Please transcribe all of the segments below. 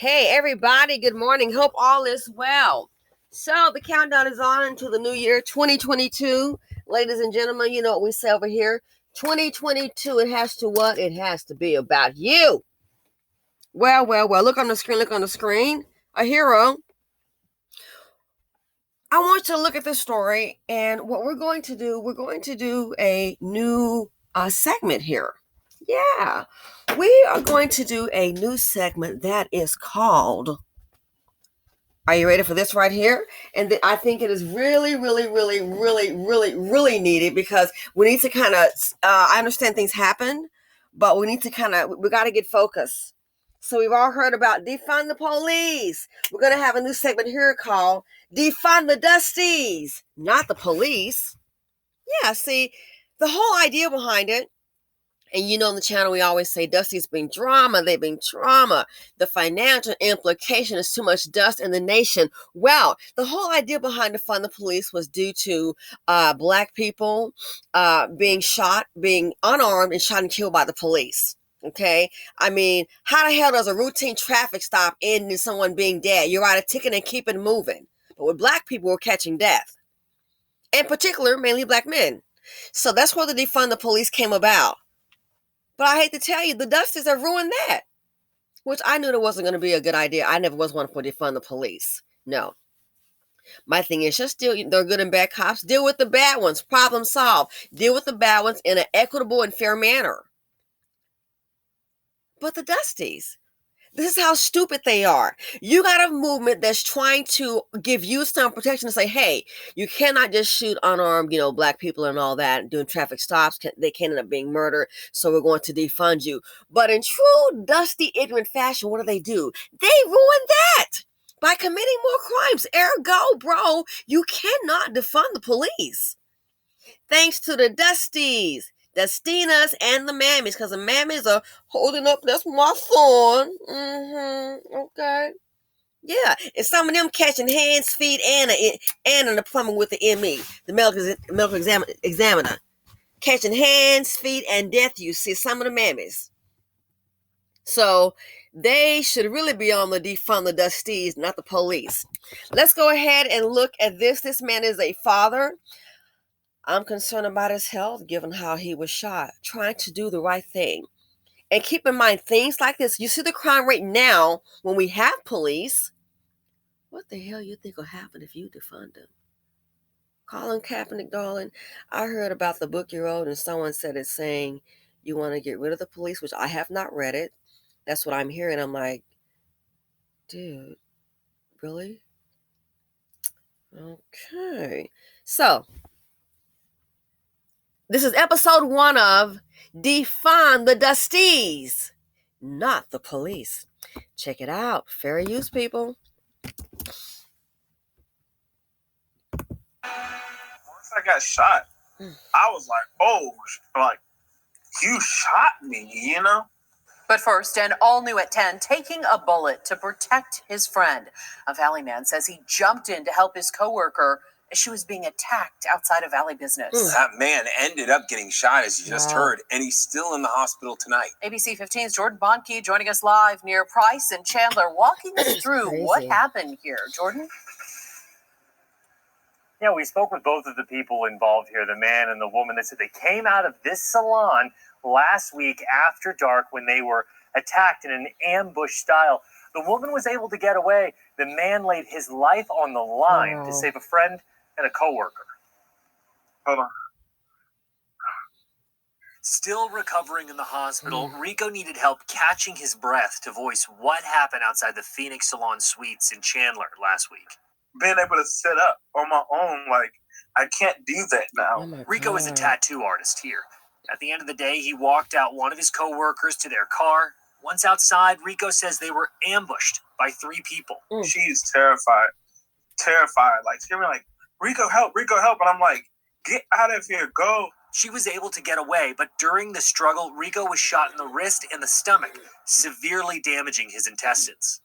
Hey, everybody. Good morning. Hope all is well. So, the countdown is on into the new year 2022. Ladies and gentlemen, you know what we say over here. 2022, it has to what? It has to be about you. Well. Look on the screen. A hero. I want you to look at this story, and what we're going to do a new segment here. Yeah. We are going to do a new segment that is called, are you ready for this right here? And I think it is really needed because we need to kind of, I understand things happen, but we need to we got to get focused. So we've all heard about Defund the Police. We're going to have a new segment here called Defund the Dusties, not the police. Yeah, see, the whole idea behind it, and you know, on the channel, we always say Dusties bring drama. They bring trauma. The financial implication is too much dust in the nation. Well, the whole idea behind Defund the Police was due to Black people being unarmed and shot and killed by the police. Okay? I mean, how the hell does a routine traffic stop end in someone being dead? You write a ticket and keep it moving. But with Black people, we're catching death. In particular, mainly Black men. So that's where the Defund the Police came about. But I hate to tell you, the Dusties have ruined that, which I knew that wasn't going to be a good idea. I never was one for defund the police. No. My thing is just they're good and bad cops. Deal with the bad ones. Problem solved. Deal with the bad ones in an equitable and fair manner. But the Dusties, this is how stupid they are. You got a movement that's trying to give you some protection and say, hey, you cannot just shoot unarmed, Black people and all that, doing traffic stops. They can end up being murdered, so we're going to defund you. But in true dusty, ignorant fashion, what do? They ruin that by committing more crimes. Ergo, bro, you cannot defund the police. Thanks to the Dusties, Dustinas, and the Mammies, because the Mammies are holding up. That's my son. Okay. Yeah, and some of them catching hands, feet, and an appointment with the ME, the medical examiner, catching hands, feet, and death. You see some of the Mammies. So they should really be on the Defund the Dusties, not the police. Let's go ahead and look at this. This man is a father. I'm concerned about his health, given how he was shot, trying to do the right thing. And keep in mind, things like this, you see the crime rate now when we have police. What the hell you think will happen if you defund them? Colin Kaepernick, darling, I heard about the book you wrote, and someone said it's saying you want to get rid of the police, which I have not read it. That's what I'm hearing. I'm like, dude, really? Okay. So, this is episode 1 of Defund the Dusties, not the police. Check it out. Fair use, people. Once I got shot, I was like, oh, you shot me, But first, an all-new at 10, taking a bullet to protect his friend. A Valley man says he jumped in to help his coworker as she was being attacked outside of Valley Business. That man ended up getting shot, as you just heard, and he's still in the hospital tonight. ABC 15's Jordan Bonnke joining us live near Price and Chandler, walking us through what happened here. Jordan? Yeah, we spoke with both of the people involved here, the man and the woman. They said they came out of this salon last week after dark when they were attacked in an ambush style. The woman was able to get away. The man laid his life on the line to save a friend and a coworker. Hold on. Still recovering in the hospital, Rico needed help catching his breath to voice what happened outside the Phoenix Salon Suites in Chandler last week. Being able to sit up on my own, I can't do that now. Rico is a tattoo artist here. At the end of the day, he walked out one of his coworkers to their car. Once outside, Rico says they were ambushed by 3 people. She's terrified. Screaming Rico, help, and I'm like, get out of here, go. She was able to get away, but during the struggle, Rico was shot in the wrist and the stomach, severely damaging his intestines.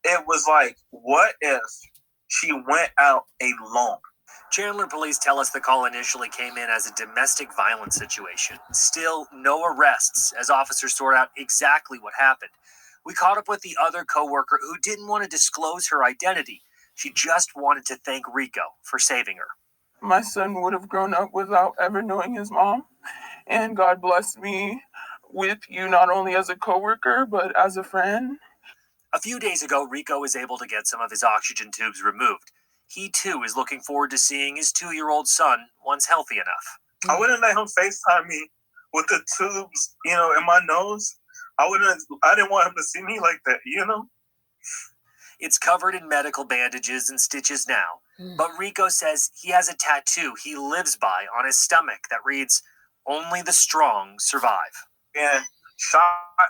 It was like, what if she went out alone? Chandler police tell us the call initially came in as a domestic violence situation. Still, no arrests as officers sort out exactly what happened. We caught up with the other coworker who didn't want to disclose her identity. She just wanted to thank Rico for saving her. My son would have grown up without ever knowing his mom. And God blessed me with you not only as a coworker, but as a friend. A few days ago, Rico was able to get some of his oxygen tubes removed. He too is looking forward to seeing his 2-year-old son once healthy enough. I wouldn't let him FaceTime me with the tubes, in my nose. I didn't want him to see me like that, It's covered in medical bandages and stitches now, but Rico says he has a tattoo he lives by on his stomach that reads, "Only the strong survive." Yeah, shot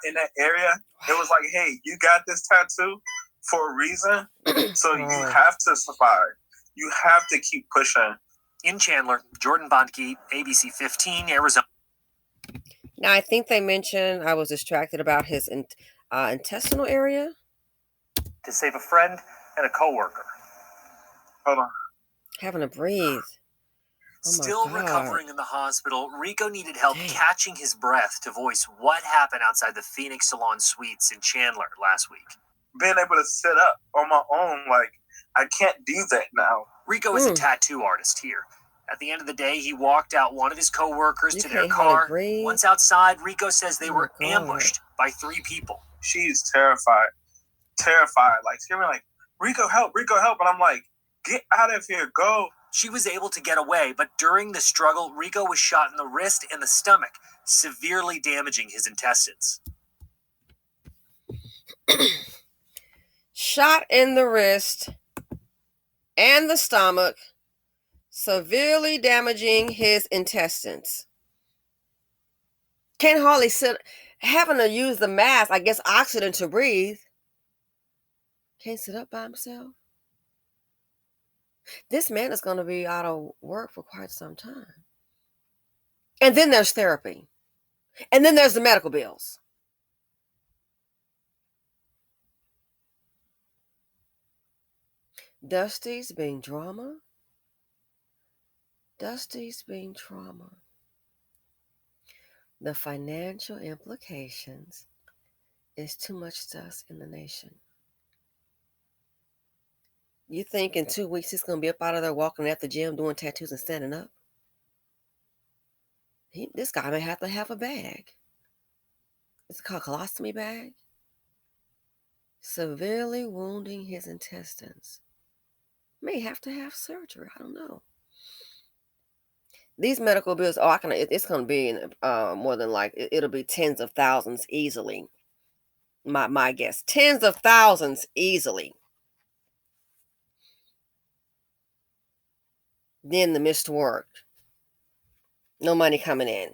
in that area. It was like, hey, you got this tattoo for a reason, so you have to survive. You have to keep pushing. In Chandler, Jordan Bonnke, ABC 15, Arizona. Now, I think they mentioned I was distracted about his intestinal area. To save a friend and a coworker. Hold on. Having to breathe. Oh Still recovering in the hospital, Rico needed help catching his breath to voice what happened outside the Phoenix Salon Suites in Chandler last week. Being able to sit up on my own, I can't do that now. Rico is a tattoo artist here. At the end of the day, he walked out one of his co-workers to their car. Once outside, Rico says they were ambushed by 3 people. She's terrified. Terrified. Screaming Rico, help, Rico, help. And I'm like, get out of here, go. She was able to get away, but during the struggle, Rico was shot in the wrist and the stomach, severely damaging his intestines. Shot in the wrist and the stomach, severely damaging his intestines. Can't hardly sit, having to use the mask, I guess oxygen to breathe. Can't sit up by himself. This man is going to be out of work for quite some time. And then there's therapy. And then there's the medical bills. Dusties being drama. Dusties being trauma. The financial implications is too much dust in the nation. You think in 2 weeks he's going to be up out of there walking at the gym doing tattoos and standing up? This guy may have to have a bag. It's called a colostomy bag. Severely wounding his intestines. May have to have surgery. I don't know. These medical bills, it's going to be more than it'll be tens of thousands easily. My guess, tens of thousands easily. Then the missed work. No money coming in.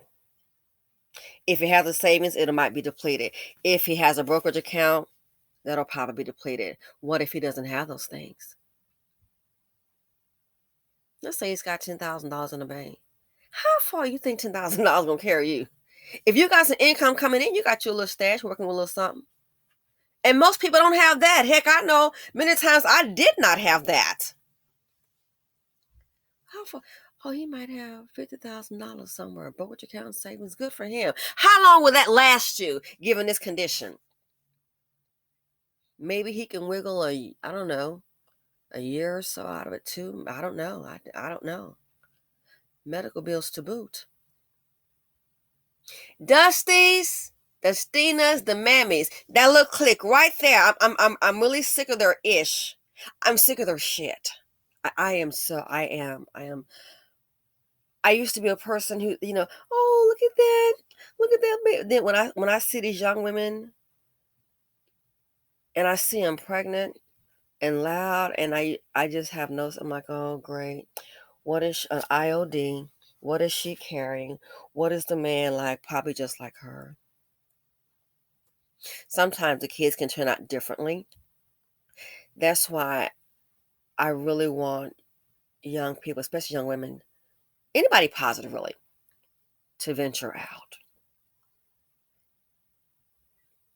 If he has a savings, it might be depleted. If he has a brokerage account, that'll probably be depleted. What if he doesn't have those things? Let's say he's got $10,000 in the bank. How far you think $10,000 gonna carry you? If you got some income coming in, you got your little stash, working with a little something. And most people don't have that. Heck, I know many times I did not have that. How far? Oh, he might have $50,000 somewhere. Brokerage account savings. Good for him. How long will that last you, given this condition? Maybe he can wiggle a year or so out of it too. I don't know. I don't know. Medical bills to boot. Dusties, the Stinas, the Mammies. That little clique right there. I'm really sick of their ish. I'm sick of their shit. I am. I used to be a person who, oh, look at that. Then when I see these young women and I see them pregnant and loud, and I just have no, I'm like, oh, great. What is an IOD? What is she carrying? What is the man like? Probably just like her. Sometimes the kids can turn out differently. That's why I really want young people, especially young women, anybody positive really, to venture out.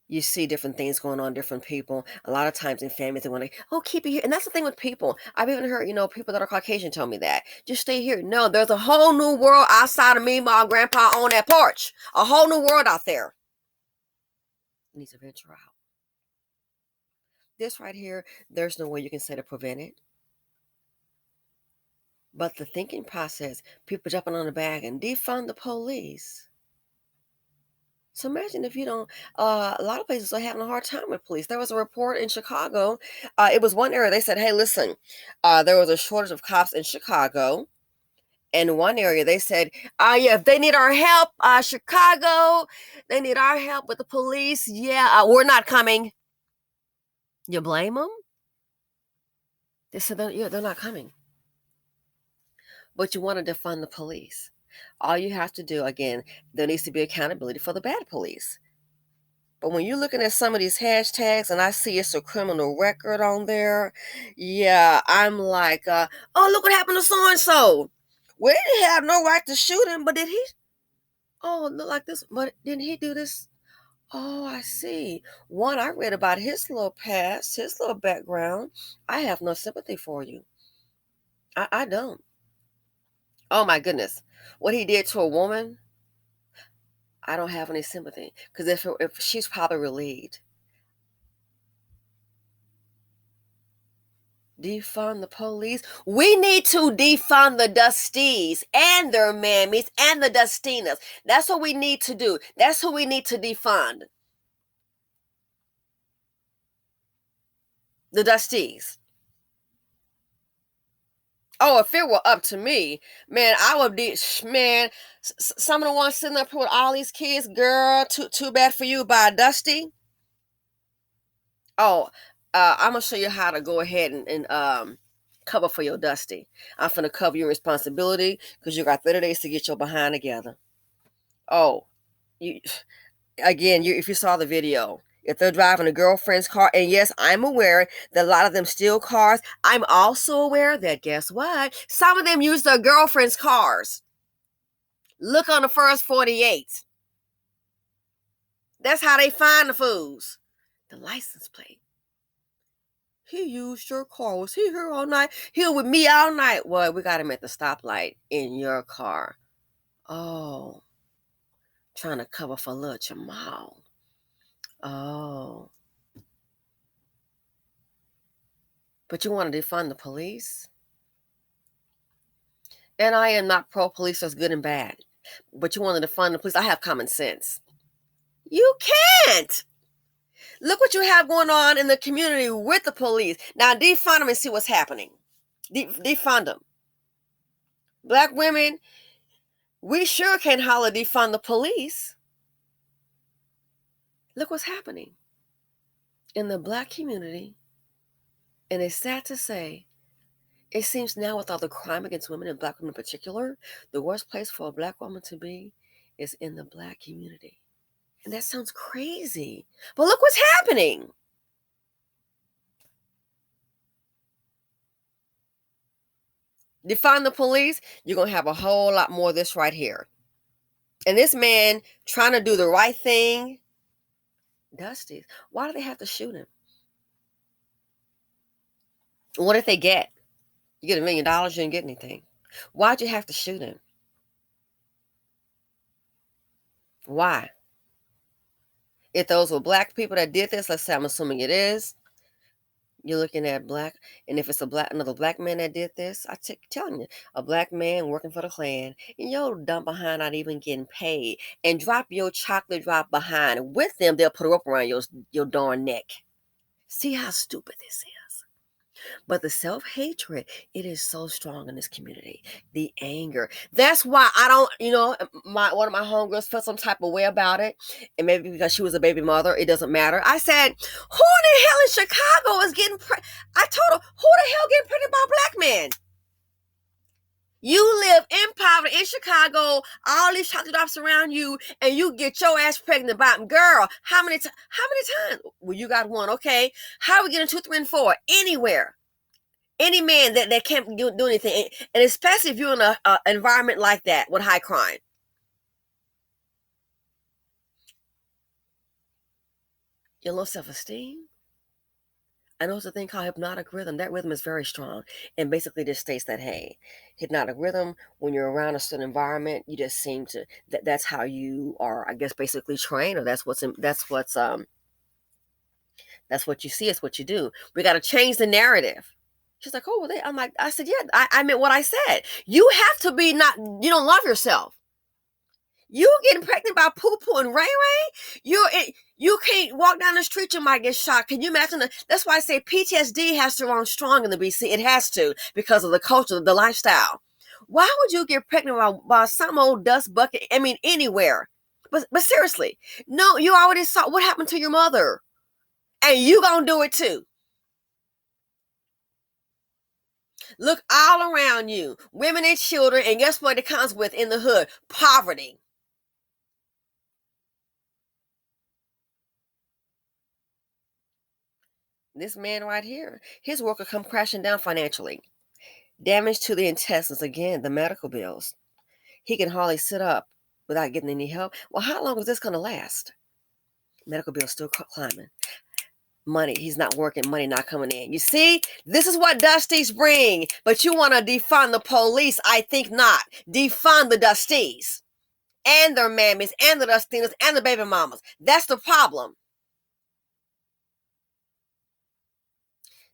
You see different things going on, different people. A lot of times in families, they want to, keep it here. And that's the thing with people. I've even heard, people that are Caucasian tell me that. Just stay here. No, there's a whole new world outside of me, mom, grandpa on that porch. A whole new world out there. You need to venture out. This right here, there's no way you can say to prevent it. But the thinking process, people jumping on the bag and defund the police. So imagine if you don't, a lot of places are having a hard time with police. There was a report in Chicago. It was one area. They said, hey, listen, there was a shortage of cops in Chicago. In one area, they said, yeah, if they need our help, Chicago, they need our help with the police. Yeah, we're not coming. You blame them? They said, they're not coming. But you want to defund the police. All you have to do, again, there needs to be accountability for the bad police. But when you're looking at some of these hashtags and I see it's a criminal record on there, yeah, I'm like, oh, look what happened to so-and-so. We didn't have no right to shoot him, but did he? Oh, look like this. But didn't he do this? Oh, I see. One, I read about his little past, his little background. I have no sympathy for you. I don't. Oh, my goodness. What he did to a woman, I don't have any sympathy. Because if she's probably relieved. Defund the police. We need to defund the Dusties and their mammies and the Dustinas. That's what we need to do. That's who we need to defund. The Dusties. Oh, if it were up to me, man, I would be, man, some of the ones sitting up here with all these kids, girl, too bad for you by Dusty. Oh, I'm going to show you how to go ahead and cover for your Dusty. I'm going to cover your responsibility because you got 30 days to get your behind together. Oh, if you saw the video, if they're driving a girlfriend's car, and yes, I'm aware that a lot of them steal cars. I'm also aware that, guess what? Some of them use their girlfriend's cars. Look on the first 48. That's how they find the fools. The license plate. He used your car. Was he here all night? Here with me all night. Well, we got him at the stoplight in your car. Oh. Trying to cover for little Jamal. Oh. But you want to defund the police? And I am not pro-police as good and bad. But you want to defund the police? I have common sense. You can't. Look what you have going on in the community with the police. Now defund them and see what's happening. Defund them. Black women, we sure can holler defund the police. Look what's happening in the black community. And it's sad to say, it seems now with all the crime against women and black women in particular, the worst place for a black woman to be is in the black community. And that sounds crazy. But look what's happening. Defund the police, you're going to have a whole lot more of this right here. And this man trying to do the right thing, Dusties, why do they have to shoot him? What did they get? You get $1 million, you didn't get anything. Why'd you have to shoot him? Why? If those were black people that did this, let's say I'm assuming it is, you're looking at black, and if it's another black man that did this, telling you, a black man working for the Klan, and your dumb behind not even getting paid, and drop your chocolate drop behind. With them, they'll put a rope around your darn neck. See how stupid this is. But the self-hatred, it is so strong in this community. The anger. That's why I don't, one of my homegirls felt some type of way about it. And maybe because she was a baby mother, it doesn't matter. I said, who in the hell in Chicago is getting pregnant? I told her, who the hell getting pregnant by a black man? You live in poverty in Chicago, all these chocolate drops around you, and you get your ass pregnant by them. Girl, how many times? Well, you got one, okay. How are we getting 2, 3, and 4? Anywhere. Any man that can't do anything, and especially if you're in an environment like that with high crime. Your low self-esteem. I know it's a thing called hypnotic rhythm. That rhythm is very strong, and basically just states that, hey, hypnotic rhythm, when you're around a certain environment, you just seem to, that's how you are, I guess, basically trained, or that's what's That's what you see. It's what you do. We got to change the narrative. She's like, oh, well, I'm like, I said, yeah, I meant what I said. You have to be you don't love yourself. You getting pregnant by poo-poo and ray-ray? You can't walk down the street, you might get shot. Can you imagine that? That's why I say PTSD has to run strong in the BC. It has to, because of the culture, the lifestyle. Why would you get pregnant by some old dust bucket? I mean, anywhere. But seriously, no, you already saw what happened to your mother. And you gonna do it too. Look all around you, women and children, and guess what it comes with in the hood? Poverty. This man right here, his work will come crashing down financially. Damage to the intestines, again, the medical bills. He can hardly sit up without getting any help. Well, how long is this going to last? Medical bills still climbing. Money, he's not working, money not coming in. You see, this is what Dusties bring. But you want to defund the police? I think not. Defund the Dusties and their mammies and the Dustinas and the baby mamas. That's the problem.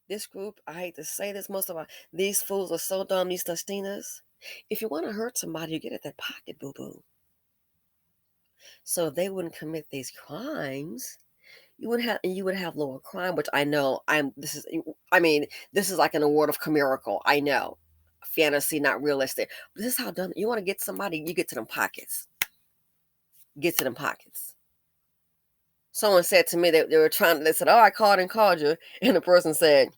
This group, I hate to say this, most of these fools are so dumb, these Dustinas. If you want to hurt somebody, you get at that pocket, boo-boo. So if they wouldn't commit these crimes, you would have lower crime, which I know this is like an award of miracle. I know. Fantasy, not realistic. But this is how dumb. You want to get somebody, you get to them pockets. Get to them pockets. Someone said to me that they said, oh, I called you. And the person said,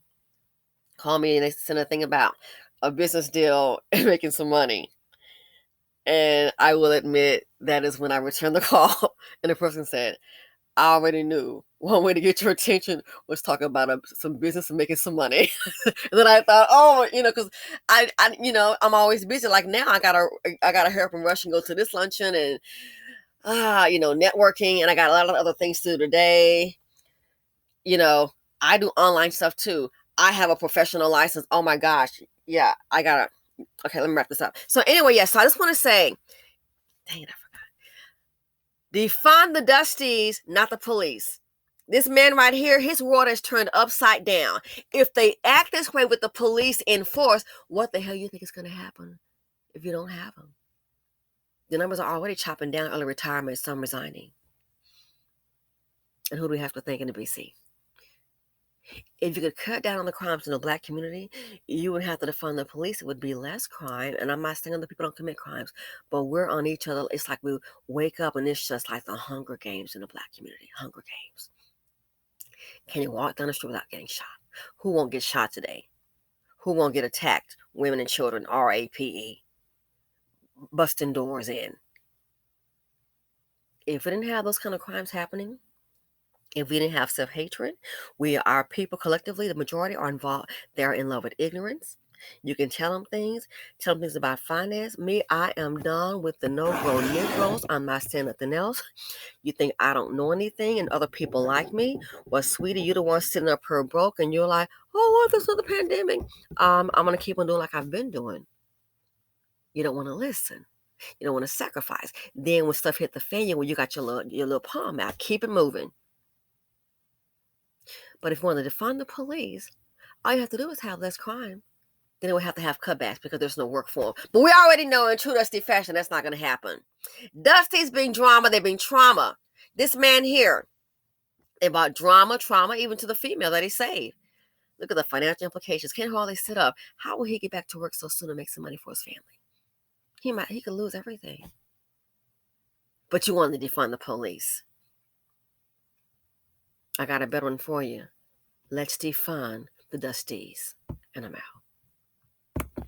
call me, and they sent a thing about a business deal and making some money. And I will admit that is when I returned the call. And the person said, I already knew one way to get your attention was talking about some business and making some money. And then I thought, oh, because I'm always busy. Like now I gotta hurry up and rush and go to this luncheon and networking, and I got a lot of other things to do today. I do online stuff too. I have a professional license. Oh my gosh. Yeah, okay, let me wrap this up. So anyway, so I just want to say, dang it, I forgot. Defund the Dusties, not the police. This man right here, his world is turned upside down. If they act this way with the police in force, what the hell you think is going to happen if you don't have them? The numbers are already chopping down, early retirement, some resigning. And who do we have to thank in the BC? If you could cut down on the crimes in the Black community, you would have to defund the police. It would be less crime. And I'm not saying other people don't commit crimes, but we're on each other. It's like we wake up and it's just like the Hunger Games in the Black community. Hunger Games. Can you walk down the street without getting shot? Who won't get shot today? Who won't get attacked? Women and children, RAPE. Busting doors in. If we didn't have those kind of crimes happening, if we didn't have self-hatred, our people collectively, the majority are involved. They're in love with ignorance. You can tell them things about finance. Me, I am done with the no-grow Negroes. I'm not saying nothing else. You think I don't know anything and other people like me? Well, sweetie, you're the one sitting up here broke and you're like, oh, this is the pandemic. I'm going to keep on doing like I've been doing. You don't want to listen. You don't want to sacrifice. Then when stuff hit the fan, when you got your little palm out, keep it moving. But if you want to defund the police, all you have to do is have less crime. Then it would have to have cutbacks because there's no work for them. But we already know in true Dusty fashion, that's not going to happen. Dusty's being drama, they're being trauma. This man here, they brought trauma, even to the female that he saved. Look at the financial implications. Can't hardly sit up. How will he get back to work so soon and make some money for his family? He could lose everything. But you want to defund the police. I got a better one for you. Let's defund the Dusties. And I'm out.